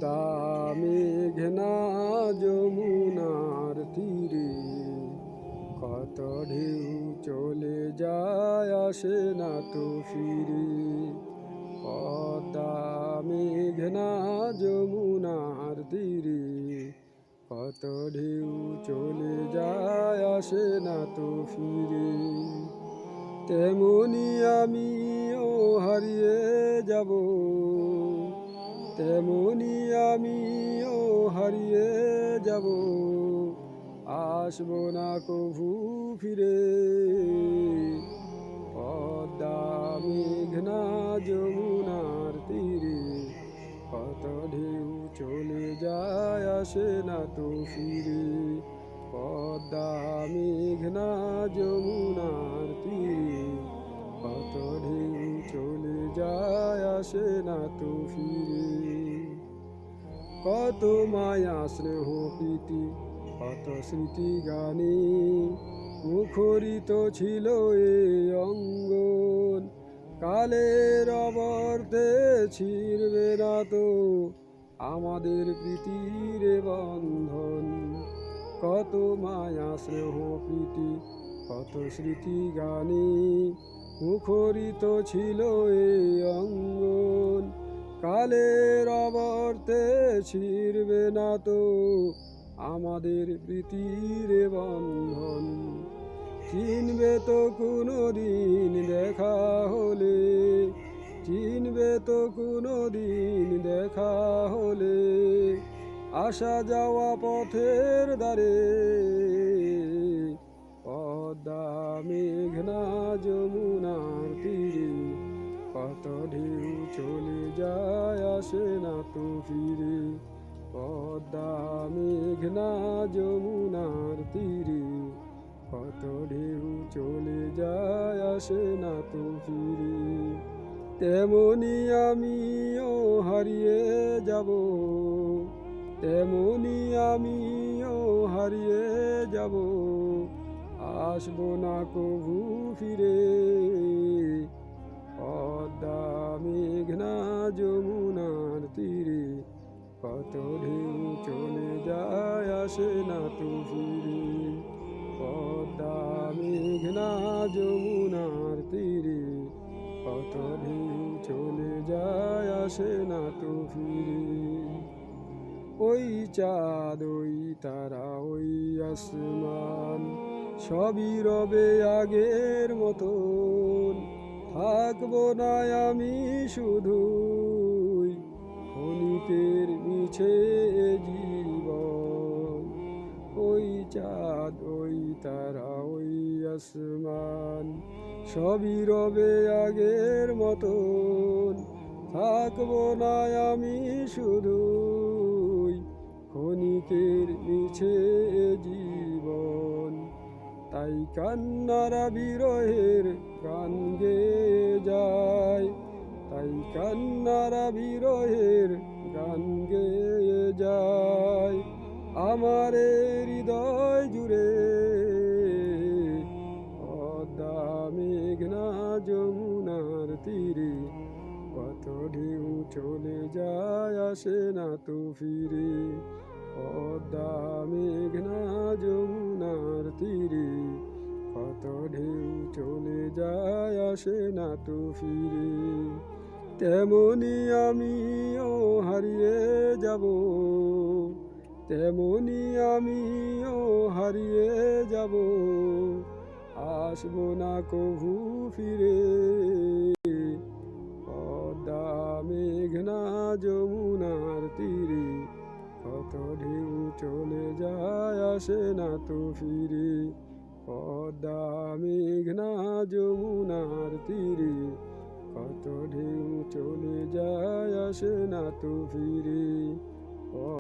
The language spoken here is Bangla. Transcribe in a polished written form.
পদ্মা মেঘনা যমুনার তীরে কত ঢেউ চলে যায় আসে না তো ফিরে। পদ্মা মেঘনা যমুনার তীরে কত ঢেউ চলে যায় আসে না তো ফিরে। তেমনি আমিও হারিয়ে যাব, তেমনি আমিও হারিয়ে যাব, আসবো না কভু ফিরে। পদ্মা মেঘনা যমুনার তীরে কত ঢেউ চলে যায় আসে না তো ফিরে। পদ্মা মেঘনা যমুনার তীরে কত ঢেউ চলে যায় আসে না তো ফিরে। কত মায়া স্নেহ প্রীতি কত স্মৃতি গানে মুখরিত ছিল এ অঙ্গন। কালের অবর্তে ছিড়বে না তো আমাদের প্রীতির বন্ধন। কত মায়া স্নেহ প্রীতি কত স্মৃতি গানে মুখরিত ছিল এ অঙ্গন। কালের অবর্তে ছিড়বে না তো আমাদের প্রীতির বন্ধন। চিনবে তো কোনো দিন দেখা হলে, চিনবে তো কোনো দিন দেখা হলে আসা যাওয়া পথের দ্বারে। পদ্মা মেঘনা যমুনার তীরে কত ঢেউ চলে যায় আসে না তো ফিরে। পদ্মা মেঘনা যমুনার তীরে কত ঢেউ চলে যায় আসে না তো ফিরে। তেমনি আমিও হারিয়ে যাব, তেমনি আমিও হারিয়ে যাব, আসবো না কভু ফিরে। পদ্মা মেঘনা যমুনার তীরে কত ঢেউ চলে যায় আসে না তো ফিরে। পদ্মা মেঘনা যমুনার তীরে কত ঢেউ চলে যায় আসে না তো ফিরে। ওই চাঁদ ওই তারা ওই আসমান সবই রবে আগের মতন। থাকবো না আমি শুধুই ক্ষণিকের মিছে জীবন। ওই চাঁদ ওই তারা ওই আসমান সবই রবে আগের মতন। থাকবো না আমি শুধুই ক্ষণিকের মিছে জীবন। তাই কান্নারা বিরহের গান গেয়ে যায়, তাই কান্নারা বিরহের গান গেয়ে যায় আমার হৃদয় জুড়ে। পদ্মা মেঘনা যমুনার তীরে কত ঢেউ চলে যায় আসে না তো ফিরে। পদ্মা মেঘনা যমুনার তীরে কত ঢেউ চলে যায় আসে না তো ফিরে। তেমনি আমিও হারিয়ে যাব, তেমনি আমিও হারিয়ে যাব, আসবো না কভু ফিরে। পদ্মা মেঘনা যমুনার তীরে কত ঢেউ চলে যায় আসে না তো ফিরে। পদ্মা মেঘনা যমুনার তীরে কত ঢেউ চলে যায় আসে না তো ফিরে।